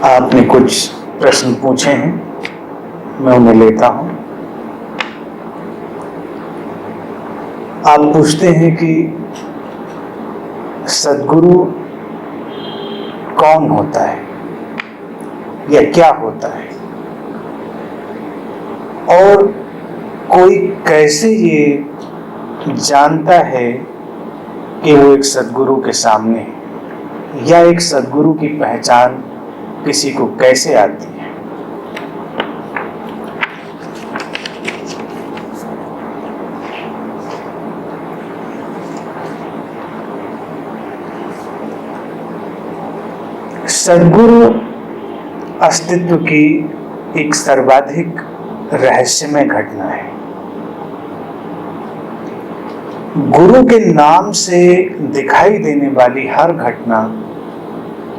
आपने कुछ प्रश्न पूछे हैं, मैं उन्हें लेता हूं। आप पूछते हैं कि सद्गुरु कौन होता है या क्या होता है, और कोई कैसे ये जानता है कि वो एक सद्गुरु के सामने है, या एक सद्गुरु की पहचान किसी को कैसे आती है। सद्गुरु अस्तित्व की एक सर्वाधिक रहस्यमय घटना है। गुरु के नाम से दिखाई देने वाली हर घटना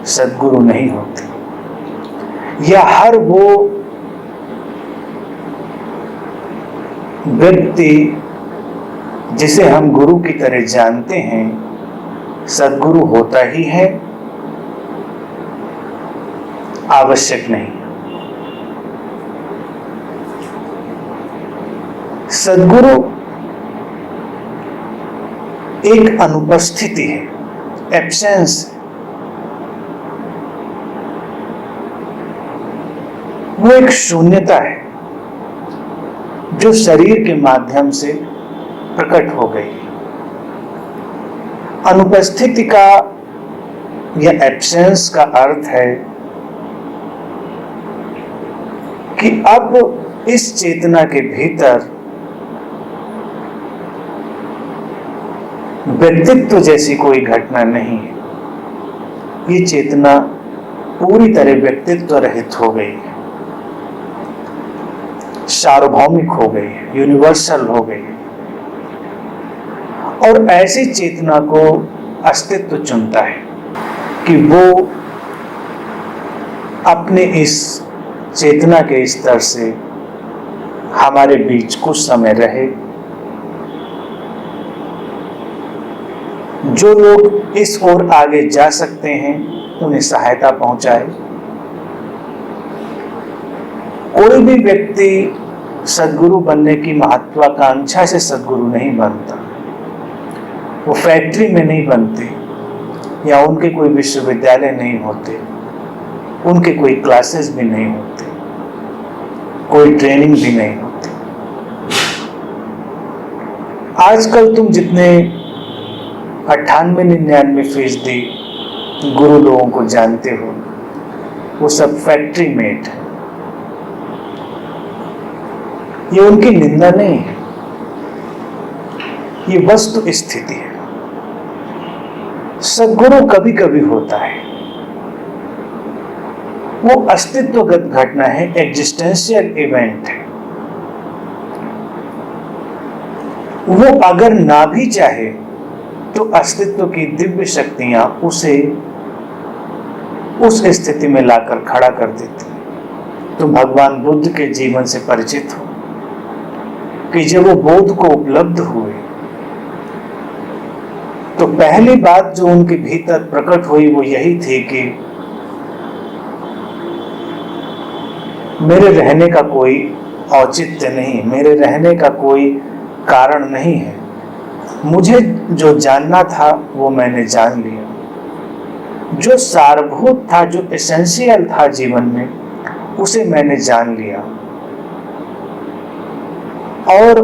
सद्गुरु नहीं होती, या हर वो व्यक्ति जिसे हम गुरु की तरह जानते हैं सद्गुरु होता ही है, आवश्यक नहीं। सद्गुरु एक अनुपस्थिति है, एब्सेंस। वो एक शून्यता है जो शरीर के माध्यम से प्रकट हो गई। अनुपस्थिति का या एब्सेंस का अर्थ है कि अब इस चेतना के भीतर व्यक्तित्व जैसी कोई घटना नहीं है। ये चेतना पूरी तरह व्यक्तित्व रहित हो गई है, सार्वभौमिक हो गई है, यूनिवर्सल हो गई है। और ऐसी चेतना को अस्तित्व चुनता है कि वो अपने इस चेतना के स्तर से हमारे बीच कुछ समय रहे। जो लोग इस ओर आगे जा सकते हैं उन्हें सहायता पहुंचाए। कोई भी व्यक्ति सद्गुरु बनने की महत्वाकांक्षा से सद्गुरु नहीं बनता। वो फैक्ट्री में नहीं बनते, या उनके कोई विश्वविद्यालय नहीं होते, उनके कोई क्लासेस भी नहीं होते, कोई ट्रेनिंग भी नहीं होती। आजकल तुम जितने 98-99% गुरु लोगों को जानते हो, वो सब फैक्ट्री मेट है। ये उनकी निंदा नहीं है, ये वस्तु स्थिति है। सद्गुरु कभी कभी होता है, वो अस्तित्वगत घटना है, एग्जिस्टेंशियल इवेंट है। वो अगर ना भी चाहे तो अस्तित्व की दिव्य शक्तियां उसे उस स्थिति में लाकर खड़ा कर देती। तुम भगवान बुद्ध के जीवन से परिचित हो कि जब वो बोध को उपलब्ध हुए तो पहली बात जो उनके भीतर प्रकट हुई वो यही थी कि मेरे रहने का कोई औचित्य नहीं, मेरे रहने का कोई कारण नहीं है। मुझे जो जानना था वो मैंने जान लिया। जो सारभूत था, जो एसेंशियल था जीवन में, उसे मैंने जान लिया। और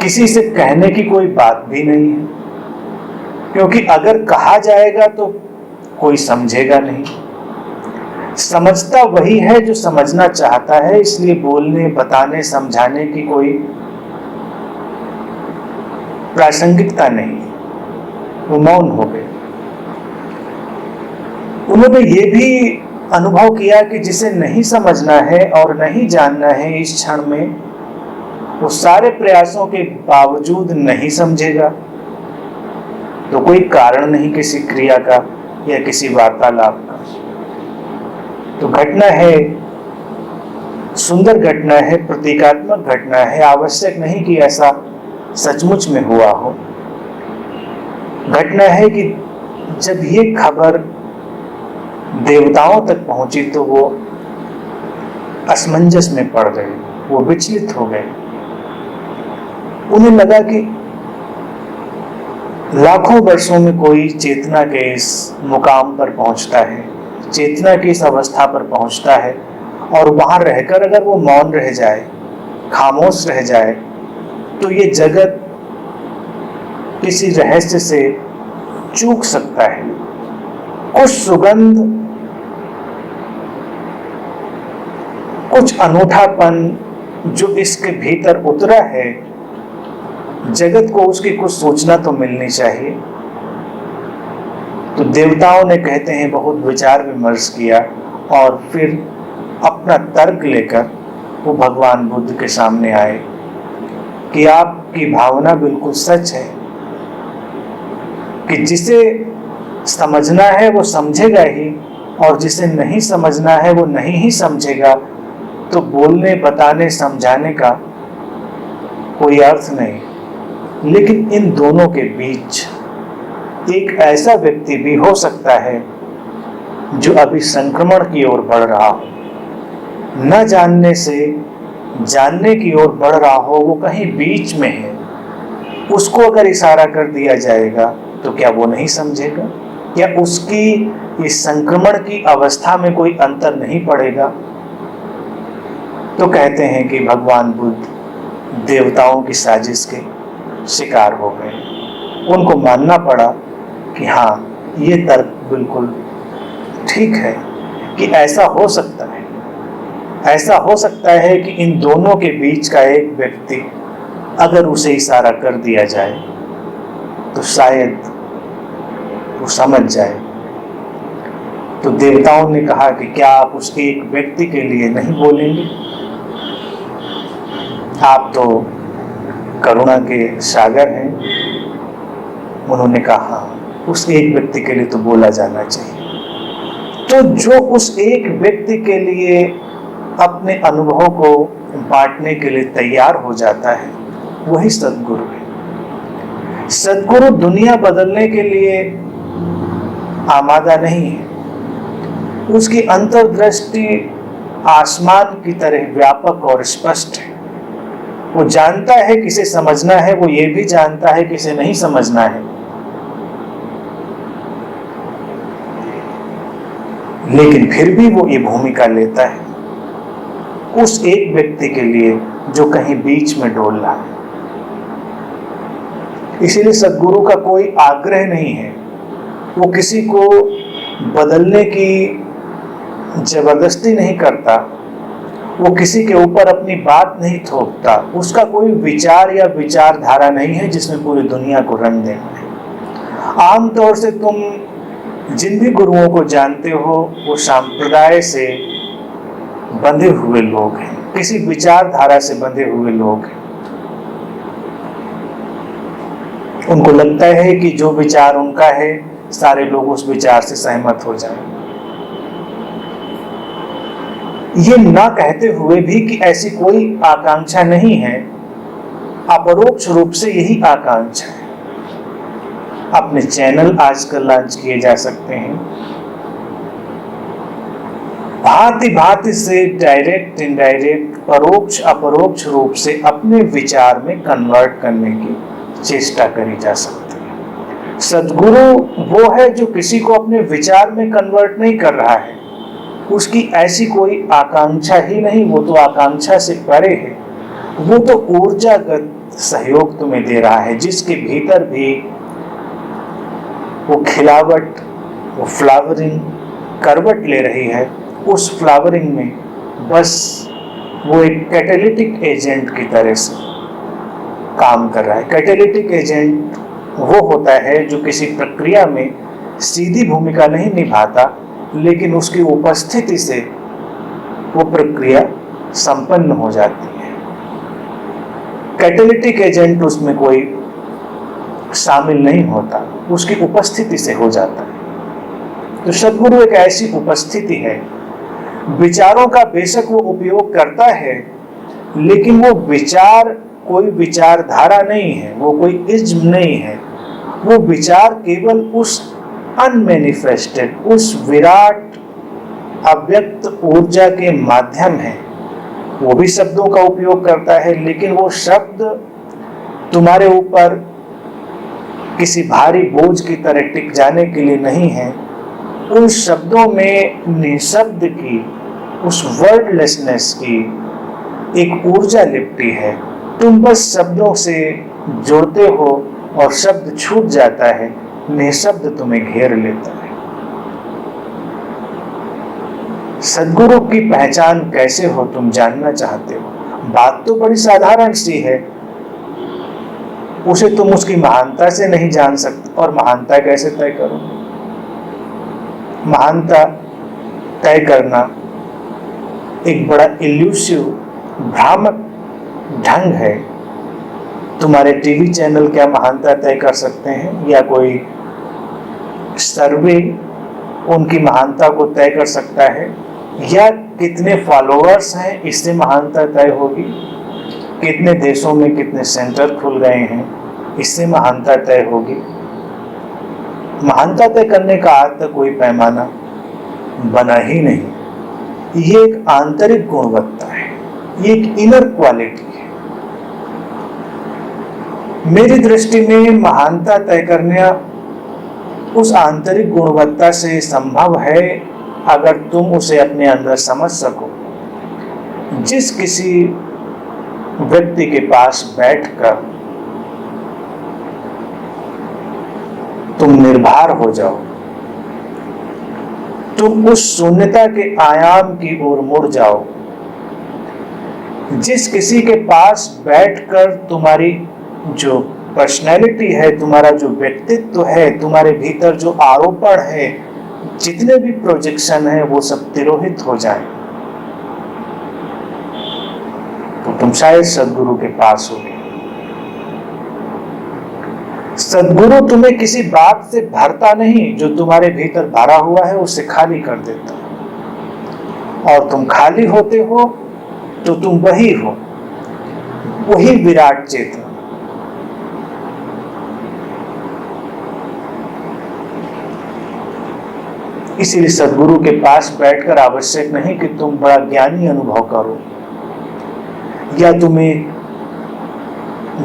किसी से कहने की कोई बात भी नहीं है, क्योंकि अगर कहा जाएगा तो कोई समझेगा नहीं। समझता वही है जो समझना चाहता है, इसलिए बोलने, बताने, समझाने की कोई प्रासंगिकता नहीं। वो मौन हो गए। उन्होंने ये भी अनुभव किया कि जिसे नहीं समझना है और नहीं जानना है इस क्षण में, वो सारे प्रयासों के बावजूद नहीं समझेगा। तो कोई कारण नहीं किसी क्रिया का या किसी वार्तालाप का। तो घटना है, सुंदर घटना है, प्रतीकात्मक घटना है। आवश्यक नहीं कि ऐसा सचमुच में हुआ हो। घटना है कि जब ये खबर देवताओं तक पहुंची तो वो असमंजस में पड़ गए, वो विचलित हो गए। उन्हें लगा कि लाखों वर्षों में कोई चेतना के इस मुकाम पर पहुंचता है, चेतना की इस अवस्था पर पहुंचता है, और वहां रहकर अगर वो मौन रह जाए, खामोश रह जाए, तो ये जगत किसी रहस्य से चूक सकता है। कुछ सुगंध, कुछ अनूठापन जो इसके भीतर उतरा है, जगत को उसकी कुछ सूचना तो मिलनी चाहिए। तो देवताओं ने, कहते हैं, बहुत विचार विमर्श किया और फिर अपना तर्क लेकर वो भगवान बुद्ध के सामने आए कि आपकी भावना बिल्कुल सच है कि जिसे समझना है वो समझेगा ही, और जिसे नहीं समझना है वो नहीं ही समझेगा। तो बोलने, बताने, समझाने का कोई अर्थ नहीं। लेकिन इन दोनों के बीच एक ऐसा व्यक्ति भी हो सकता है जो अभी संक्रमण की ओर बढ़ रहा हो, न जानने से जानने की ओर बढ़ रहा हो, वो कहीं बीच में है। उसको अगर इशारा कर दिया जाएगा तो क्या वो नहीं समझेगा? क्या उसकी इस संक्रमण की अवस्था में कोई अंतर नहीं पड़ेगा? तो कहते हैं कि भगवान बुद्ध देवताओं की साजिश के शिकार हो गए। उनको मानना पड़ा कि हाँ, ये तर्क बिल्कुल ठीक है कि ऐसा हो सकता है। ऐसा हो सकता है कि इन दोनों के बीच का एक व्यक्ति, अगर उसे इशारा कर दिया जाए तो शायद वो समझ जाए। तो देवताओं ने कहा कि क्या आप उस एक व्यक्ति के लिए नहीं बोलेंगे? आप तो करुणा के सागर हैं। उन्होंने कहा, उस एक व्यक्ति के लिए तो बोला जाना चाहिए। तो जो उस एक व्यक्ति के लिए अपने अनुभव को बांटने के लिए तैयार हो जाता है, वही सद्गुरु है। सद्गुरु दुनिया बदलने के लिए आमादा नहीं है। उसकी अंतर्दृष्टि आसमान की तरह व्यापक और स्पष्ट है। वो जानता है किसे समझना है, वो ये भी जानता है किसे नहीं समझना है। लेकिन फिर भी वो ये भूमिका लेता है उस एक व्यक्ति के लिए जो कहीं बीच में डोल रहा है। इसीलिए सद्गुरु का कोई आग्रह नहीं है, वो किसी को बदलने की जबरदस्ती नहीं करता, वो किसी के ऊपर अपनी बात नहीं थोपता। उसका कोई विचार या विचारधारा नहीं है जिसमें पूरी दुनिया को रंग देना है। आमतौर से तुम जिन भी गुरुओं को जानते हो वो संप्रदाय से बंधे हुए लोग हैं, किसी विचारधारा से बंधे हुए लोग हैं। उनको लगता है कि जो विचार उनका है सारे लोग उस विचार से सहमत हो जाएं। ये ना कहते हुए भी कि ऐसी कोई आकांक्षा नहीं है, अपरोक्ष रूप से यही आकांक्षा है। अपने चैनल आजकल लॉन्च किए जा सकते हैं, भांति भांति से डायरेक्ट, इनडायरेक्ट, परोक्ष अपरोक्ष रूप से अपने विचार में कन्वर्ट करने की चेष्टा करी जा सकती है। सद्गुरु वो है जो किसी को अपने विचार में कन्वर्ट नहीं कर रहा है। उसकी ऐसी कोई आकांक्षा ही नहीं, वो तो आकांक्षा से परे है। वो तो ऊर्जागत सहयोग तुम्हें दे रहा है, जिसके भीतर भी वो खिलावट, वो फ्लावरिंग करवट ले रही है। उस फ्लावरिंग में बस वो एक कैटालिटिक एजेंट की तरह से काम कर रहा है। कैटालिटिक एजेंट वो होता है जो किसी प्रक्रिया में सीधी भूमिका नहीं निभाता, लेकिन उसकी उपस्थिति से वो प्रक्रिया संपन्न हो जाती है। कैटालिटिक एजेंट उसमें कोई शामिल नहीं होता, उसकी उपस्थिति से हो जाता है। तो सद्गुरु एक ऐसी उपस्थिति है। विचारों का बेशक वो उपयोग करता है, लेकिन वो विचार कोई विचारधारा नहीं है, वो कोई इज्म नहीं है। वो विचार केवल उस अनमैनिफेस्टेड, उस विराट अव्यक्त ऊर्जा के माध्यम है। वो भी शब्दों का उपयोग करता है, लेकिन वो शब्द तुम्हारे ऊपर किसी भारी बोझ की तरह टिक जाने के लिए नहीं है। उन शब्दों में निशब्द की, उस वर्डलेसनेस की एक ऊर्जा लिपटी है। तुम बस शब्दों से जुड़ते हो और शब्द छूट जाता है, निशब्द तुम्हें घेर लेता है। सद्गुरु की पहचान कैसे हो तुम जानना चाहते हो। बात तो बड़ी साधारण सी है, उसे तुम उसकी महानता से नहीं जान सकते। और महानता कैसे तय करो? महानता तय करना एक बड़ा इल्यूसिव, भ्रामक ढंग है। तुम्हारे टीवी चैनल क्या महानता तय कर सकते हैं, या कोई सर्वे उनकी महानता को तय कर सकता है, या कितने फॉलोअर्स हैं इससे महानता तय होगी, कितने देशों में कितने सेंटर खुल गए हैं इससे महानता तय होगी। महानता तय करने का आज तक कोई पैमाना बना ही नहीं। ये एक आंतरिक गुणवत्ता है, ये एक इनर क्वालिटी है। मेरी दृष्टि में महानता तय करना उस आंतरिक गुणवत्ता से संभव है अगर तुम उसे अपने अंदर समझ सको। जिस किसी व्यक्ति के पास बैठकर तुम निर्भर हो जाओ, तुम उस शून्यता के आयाम की ओर मुड़ जाओ। जिस किसी के पास बैठकर तुम्हारी जो पर्सनैलिटी है, तुम्हारा जो व्यक्तित्व है, तुम्हारे भीतर जो आरोपण है, जितने भी प्रोजेक्शन है, वो सब तिरोहित हो जाए, तो तुम शायद सद्गुरु के पास हो। सद्गुरु तुम्हें किसी बात से भरता नहीं, जो तुम्हारे भीतर भरा हुआ है उसे खाली कर देता है। और तुम खाली होते हो तो तुम वही हो, वही विराट चेतना। इसीलिए सद्गुरु के पास बैठकर आवश्यक नहीं कि तुम बड़ा ज्ञानी अनुभव करो या तुम्हें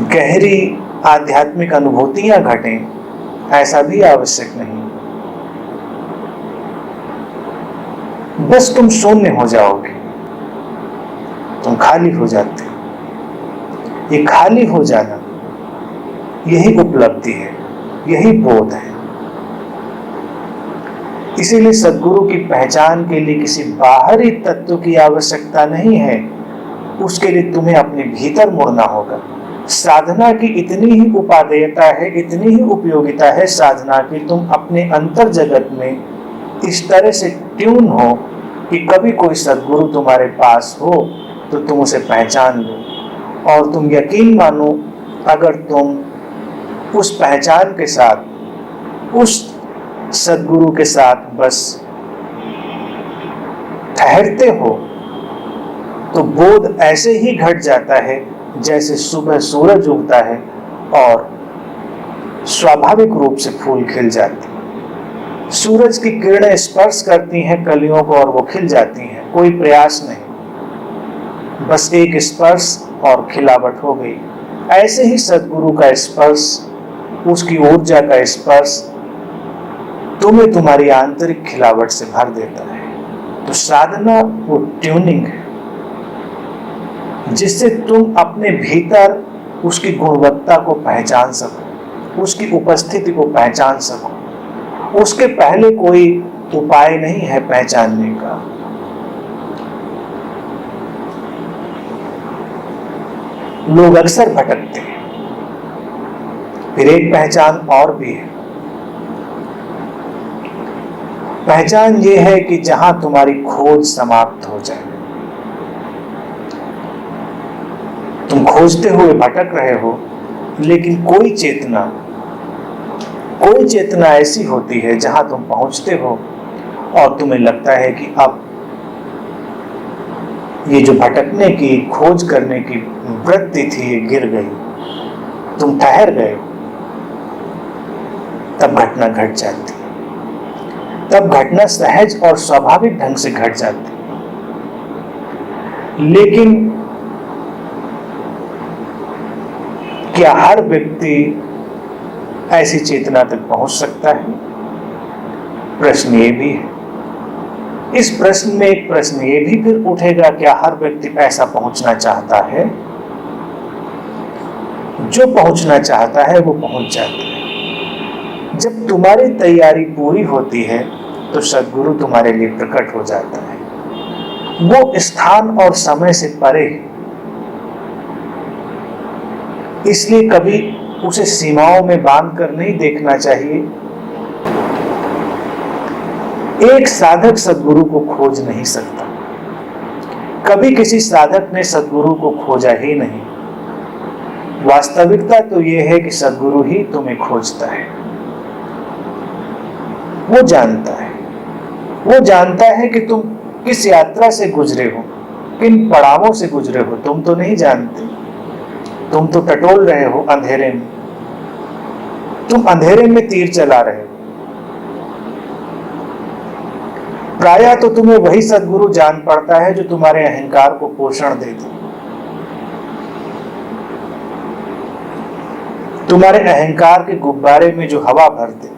गहरी आध्यात्मिक अनुभूतियां घटें, ऐसा भी आवश्यक नहीं। बस तुम शून्य हो जाओगे, तुम खाली हो जाते हो। ये खाली हो जाना, यही उपलब्धि है, यही बोध है। इसीलिए सद्गुरु की पहचान के लिए किसी बाहरी तत्व की आवश्यकता नहीं है, उसके लिए तुम्हें अपने भीतर मुड़ना होगा। साधना की इतनी ही उपादेयता है, इतनी ही उपयोगिता है साधना की, तुम अपने अंतर जगत में इस तरह से ट्यून हो कि कभी कोई सद्गुरु तुम्हारे पास हो तो तुम उसे पहचान लो। और तुम यकीन मानो, अगर तुम उस पहचान के साथ, उस सद्गुरु के साथ बस ठहरते हो, तो बोध ऐसे ही घट जाता है जैसे सुबह सूरज उगता है और स्वाभाविक रूप से फूल खिल जाते हैं। सूरज की किरणें स्पर्श करती हैं कलियों को और वो खिल जाती हैं, कोई प्रयास नहीं, बस एक स्पर्श और खिलावट हो गई। ऐसे ही सद्गुरु का स्पर्श, उसकी ऊर्जा का स्पर्श तुम्हें तुम्हारी आंतरिक खिलावट से भर देता है। तो साधना वो ट्यूनिंग है जिससे तुम अपने भीतर उसकी गुणवत्ता को पहचान सको, उसकी उपस्थिति को पहचान सको। उसके पहले कोई उपाय नहीं है पहचानने का। लोग अक्सर भटकते हैं। फिर एक पहचान और भी है। पहचान ये है कि जहां तुम्हारी खोज समाप्त हो जाए। तुम खोजते हुए भटक रहे हो, लेकिन कोई चेतना ऐसी होती है जहां तुम पहुंचते हो और तुम्हें लगता है कि अब ये जो भटकने की, खोज करने की वृत्ति थी, ये गिर गई, तुम ठहर गए, तब घटना घट जाती है। तब घटना सहज और स्वाभाविक ढंग से घट जाती। लेकिन क्या हर व्यक्ति ऐसी चेतना तक पहुंच सकता है? प्रश्न ये भी है। इस प्रश्न में एक प्रश्न ये भी फिर उठेगा, क्या हर व्यक्ति ऐसा पहुंचना चाहता है? जो पहुंचना चाहता है वो पहुंच जाता है। जब तुम्हारी तैयारी पूरी होती है तो सद्गुरु तुम्हारे लिए प्रकट हो जाता है। वो स्थान और समय से परे, इसलिए कभी उसे सीमाओं में बांध कर नहीं देखना चाहिए। एक साधक सद्गुरु को खोज नहीं सकता। कभी किसी साधक ने सद्गुरु को खोजा ही नहीं। वास्तविकता तो यह है कि सद्गुरु ही तुम्हें खोजता है। वो जानता है कि तुम किस यात्रा से गुजरे हो, किन पड़ावों से गुजरे हो। तुम तो नहीं जानते। तुम तो टटोल रहे हो अंधेरे में। तुम अंधेरे में तीर चला रहे हो। प्रायः तो तुम्हें वही सद्गुरु जान पड़ता है जो तुम्हारे अहंकार को पोषण दे दे, तुम्हारे अहंकार के गुब्बारे में जो हवा भर दे,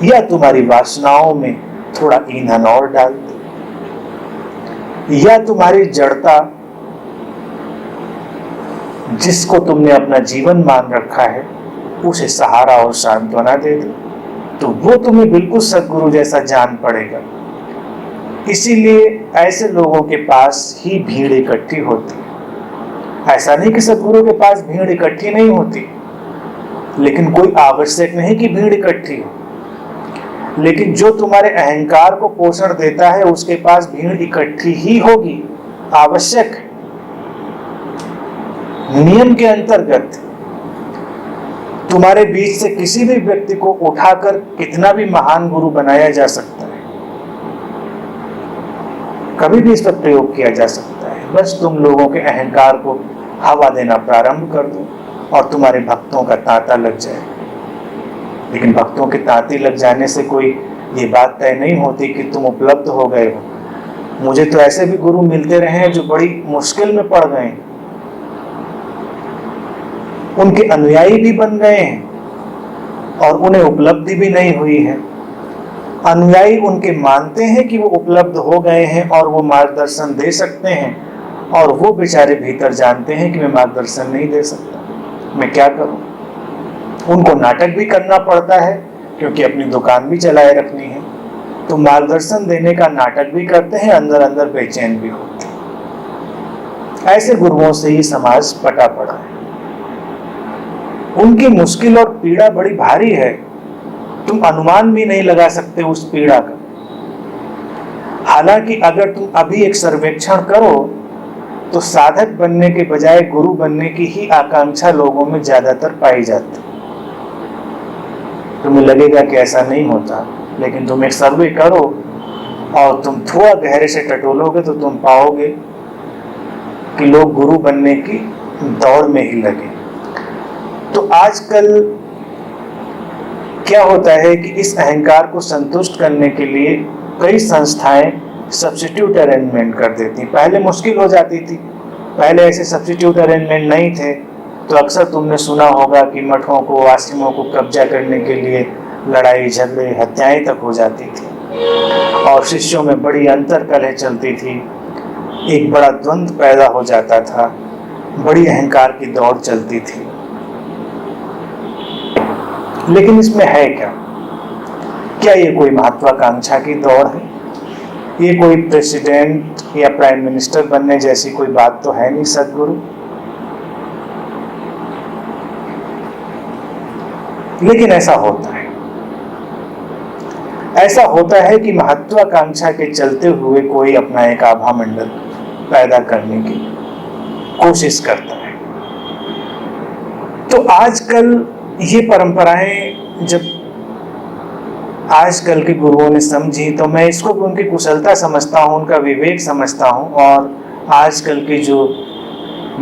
या तुम्हारी वासनाओं में थोड़ा ईंधन और डाल दे, या तुम्हारी जड़ता जिसको तुमने अपना जीवन मान रखा है उसे सहारा और सांत्वना दे दे, तो वो तुम्हें बिल्कुल सद्गुरु जैसा जान पड़ेगा। इसीलिए ऐसे लोगों के पास ही भीड़ इकट्ठी होती है। ऐसा नहीं कि सद्गुरु के पास भीड़ इकट्ठी नहीं होती, लेकिन कोई आवश्यक नहीं कि भीड़ इकट्ठी हो। लेकिन जो तुम्हारे अहंकार को पोषण देता है उसके पास भीड़ इकट्ठी ही होगी, आवश्यक। नियम के अंतर्गत तुम्हारे बीच से किसी भी व्यक्ति को उठाकर कितना भी महान गुरु बनाया जा सकता है, कभी भी इस पर प्रयोग किया जा सकता है। बस तुम लोगों के अहंकार को हवा देना प्रारंभ कर दो और तुम्हारे भक्तों का तांता लग जाए। लेकिन भक्तों के तांते लग जाने से कोई ये बात तय नहीं होती कि तुम उपलब्ध हो गए हो। मुझे तो ऐसे भी गुरु मिलते रहे हैं जो बड़ी मुश्किल में पड़ गए, उनके अनुयायी भी बन गए हैं और उन्हें उपलब्धि भी नहीं हुई है। अनुयायी उनके मानते हैं कि वो उपलब्ध हो गए हैं और वो मार्गदर्शन दे सकते हैं, और वो बेचारे भीतर जानते हैं कि मैं मार्गदर्शन नहीं दे सकता, मैं क्या करूं। उनको नाटक भी करना पड़ता है क्योंकि अपनी दुकान भी चलाए रखनी है, तो मार्गदर्शन देने का नाटक भी करते हैं, अंदर अंदर बेचैन भी होते हैं। ऐसे गुरुओं से ही समाज पटा पड़ा है। उनकी मुश्किल और पीड़ा बड़ी भारी है, तुम अनुमान भी नहीं लगा सकते उस पीड़ा का। हालांकि अगर तुम अभी एक सर्वेक्षण करो तो साधक बनने के बजाय गुरु बनने की ही आकांक्षा लोगों में ज्यादातर पाई जाती। तुम्हें लगेगा कि ऐसा नहीं होता, लेकिन तुम एक सर्वे करो और तुम थोड़ा गहरे से टटोलोगे तो तुम पाओगे कि लोग गुरु बनने की दौड़ में ही लगे। तो आजकल क्या होता है कि इस अहंकार को संतुष्ट करने के लिए कई संस्थाएं सब्स्टिट्यूट अरेंजमेंट कर देती। पहले मुश्किल हो जाती थी, पहले ऐसे सब्स्टिट्यूट अरेंजमेंट नहीं थे, तो अक्सर तुमने सुना होगा कि मठों को, आश्रमों को कब्जा करने के लिए लड़ाई झगड़े हत्याएं तक हो जाती थी और शिष्यों में बड़ी अंतर्कलह चलती थी, एक बड़ा द्वंद्व पैदा हो जाता था, बड़ी अहंकार की दौड़ चलती थी। लेकिन इसमें है क्या? क्या ये कोई महत्वाकांक्षा की दौड़ है? ये कोई प्रेसिडेंट या प्राइम मिनिस्टर बनने जैसी कोई बात तो है नहीं सद्गुरु। लेकिन ऐसा होता है कि महत्वाकांक्षा के चलते हुए कोई अपना एक आभा मंडल पैदा करने की कोशिश करता है। तो आजकल ये परंपराएं जब आजकल के गुरुओं ने समझी, तो मैं इसको भी उनकी कुशलता समझता हूँ, उनका विवेक समझता हूँ। और आजकल की जो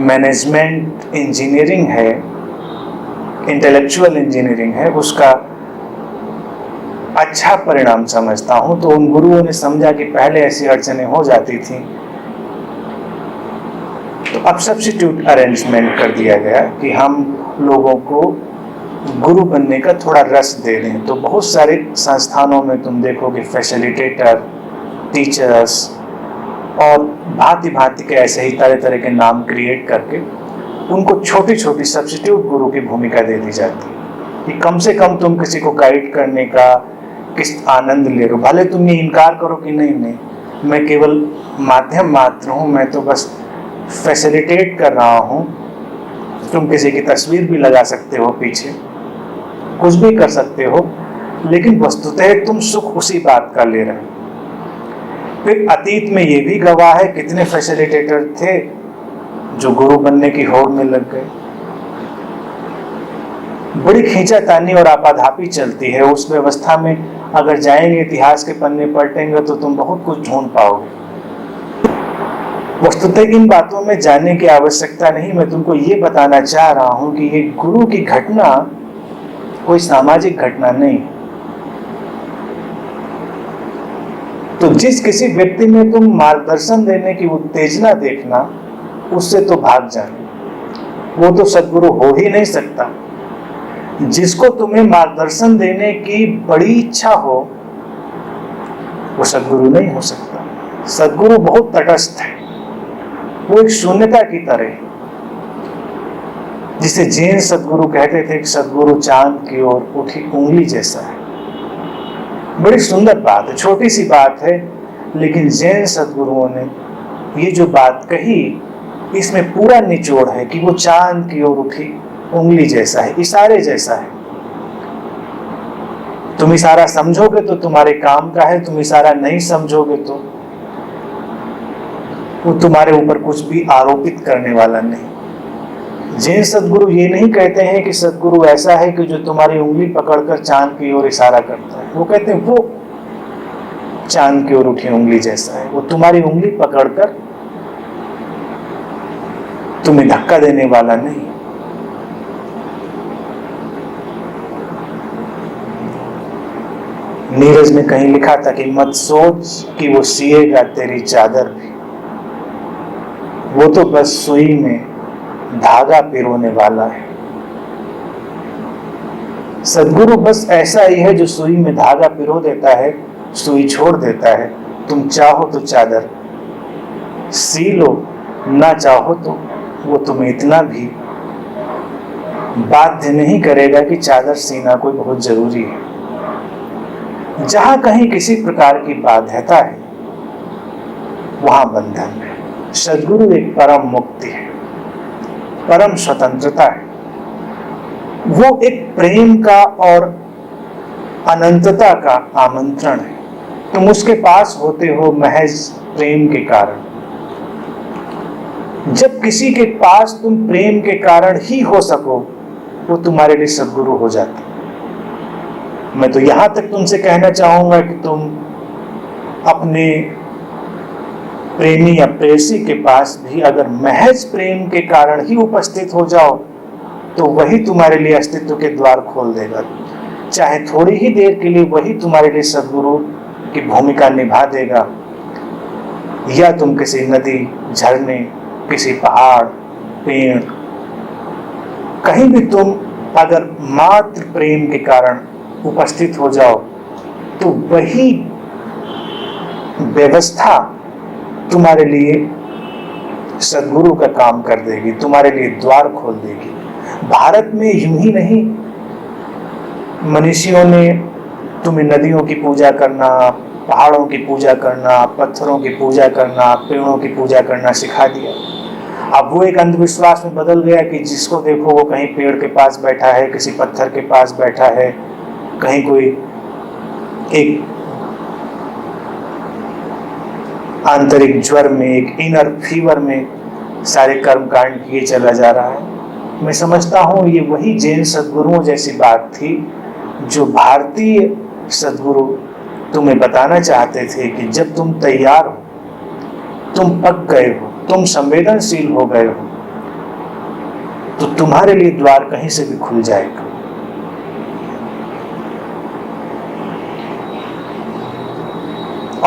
मैनेजमेंट इंजीनियरिंग है, इंटेलेक्चुअल इंजीनियरिंग है, उसका अच्छा परिणाम समझता हूँ। तो उन गुरुओं ने समझा कि पहले ऐसी अड़चनें हो जाती थी, तो अब सब्स्टिट्यूट अरेंजमेंट कर दिया गया कि हम लोगों को गुरु बनने का थोड़ा रस दे दें। तो बहुत सारे संस्थानों में तुम देखोगे फैसिलिटेटर, टीचर्स और भांति भांति के ऐसे ही तरह तरह के नाम क्रिएट करके उनको छोटी छोटी सब्स्टिट्यूट गुरु की भूमिका दे दी जाती है कि कम से कम तुम किसी को गाइड करने का किस आनंद ले रहे हो। भले तुम ये इनकार करो कि नहीं मैं केवल माध्यम मात्र हूँ, मैं तो बस फैसिलिटेट कर रहा हूँ। तुम किसी की तस्वीर भी लगा सकते हो पीछे, कुछ भी कर सकते हो, लेकिन वस्तुतः तुम सुख उसी बात का ले रहे हो। फिर अतीत में ये भी गवाह है कितने फैसिलिटेटर थे जो गुरु बनने की होड़ में लग गए। बड़ी खींचातानी और आपाधापी चलती है उस व्यवस्था में। अगर जाएंगे इतिहास के पन्ने पलटेंगे तो तुम बहुत कुछ ढूंढ पाओगे। वस्तुतः इन बातों में जानने की आवश्यकता नहीं। मैं तुमको ये बताना चाह रहा हूं कि ये गुरु की घटना कोई सामाजिक घटना नहीं। तो जिस किसी व्यक्ति में तुम मार्गदर्शन देने की उत्तेजना देखना, उससे तो भाग जाना। वो तो सद्गुरु हो ही नहीं सकता। जिसको तुम्हें मार्गदर्शन देने की बड़ी इच्छा हो, वो सद्गुरु नहीं हो सकता। सद्गुरु बहुत तटस्थ है, वो एक शून्यता की तरह है। जिसे जैन सद्गुरु कहते थे कि सद्गुरु चांद की ओर उठी उंगली जैसा है। बड़ी सुंदर बात है, छोटी सी बात है, लेकिन जैन सद्गुरुओं ने ये जो बात कही, इसमें पूरा निचोड़ है कि वो चांद की ओर उठी उंगली जैसा है, इशारे जैसा है। तुम इशारा समझोगे तो तुम्हारे काम का है, तुम इशारा नहीं समझोगे तो वो तुम्हारे ऊपर कुछ भी आरोपित करने वाला नहीं। जैन सद्गुरु ये नहीं कहते हैं कि सद्गुरु ऐसा है कि जो तुम्हारी उंगली पकड़कर चांद की ओर इशारा करता है। वो कहते हैं वो चांद की ओर उठी उंगली जैसा है, वो तुम्हारी उंगली पकड़कर तुम्हें धक्का देने वाला नहीं। नीरज ने कहीं लिखा था कि मत सोच कि वो सिएगा तेरी चादर भी, वो तो बस सुई में धागा पिरोने वाला है। सद्गुरु बस ऐसा ही है जो सुई में धागा पिरो देता है, सुई छोड़ देता है। तुम चाहो तो चादर सी लो, ना चाहो तो वो तुम्हें इतना भी बाध्य नहीं करेगा कि चादर सीना कोई बहुत जरूरी है। जहां कहीं किसी प्रकार की बाध्यता है, वहां बंधन है। सद्गुरु एक परम मुक्ति है, परम स्वतंत्रता है। वो एक प्रेम का और अनंतता का आमंत्रण है। तुम उसके पास होते हो महज प्रेम के कारण। जब किसी के पास तुम प्रेम के कारण ही हो सको, वो तुम्हारे लिए सद्गुरु हो जाता। मैं तो यहां तक तुमसे कहना चाहूंगा कि तुम अपने प्रेमी या प्रेयसी के पास भी अगर महज प्रेम के कारण ही उपस्थित हो जाओ, तो वही तुम्हारे लिए अस्तित्व के द्वार खोल देगा। चाहे थोड़ी ही देर के लिए वही तुम्हारे लिए सद्गुरु की भूमिका निभा देगा। या तुम किसी नदी, झरने, किसी पहाड़, पेड़, कहीं भी तुम अगर मात्र प्रेम के कारण उपस्थित हो जाओ, तो वही व्यवस्था तुम्हारे लिए सद्गुरु का काम कर देगी, तुम्हारे लिए द्वार खोल देगी। भारत में यूं ही नहीं मनीषियों ने तुम्हें नदियों की पूजा करना, पहाड़ों की पूजा करना, पत्थरों की पूजा करना, पेड़ों की पूजा करना सिखा दिया। अब वो एक अंधविश्वास में बदल गया कि जिसको देखो वो कहीं पेड़ के पास बैठा है, किसी पत्थर के पास बैठा है, कहीं कोई एक आंतरिक ज्वर में, एक इनर फीवर में सारे कर्मकांड किए चला जा रहा है। मैं समझता हूँ ये वही जैन सद्गुरुओं जैसी बात थी जो भारतीय सद्गुरु तुम्हें बताना चाहते थे कि जब तुम तैयार हो, तुम पक गए हो, तुम संवेदनशील हो गए हो, तो तुम्हारे लिए द्वार कहीं से भी खुल जाएगा।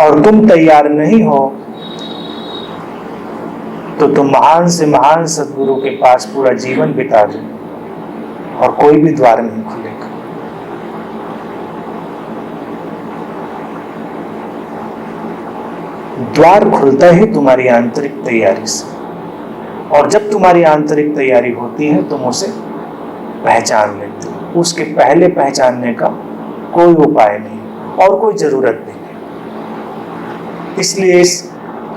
और तुम तैयार नहीं हो तो तुम महान से महान सद्गुरु के पास पूरा जीवन बिता दो और कोई भी द्वार नहीं खुलेगा। द्वार खुलता ही तुम्हारी आंतरिक तैयारी से, और जब तुम्हारी आंतरिक तैयारी होती है तुम उसे पहचान लेते हो। उसके पहले पहचानने का कोई उपाय नहीं और कोई जरूरत नहीं। इसलिए इस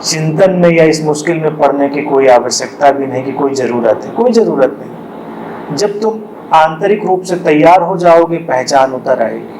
चिंतन में या इस मुश्किल में पड़ने की कोई आवश्यकता भी नहीं कि कोई जरूरत है, कोई जरूरत नहीं। जब तुम आंतरिक रूप से तैयार हो जाओगे, पहचान उतर आएगी।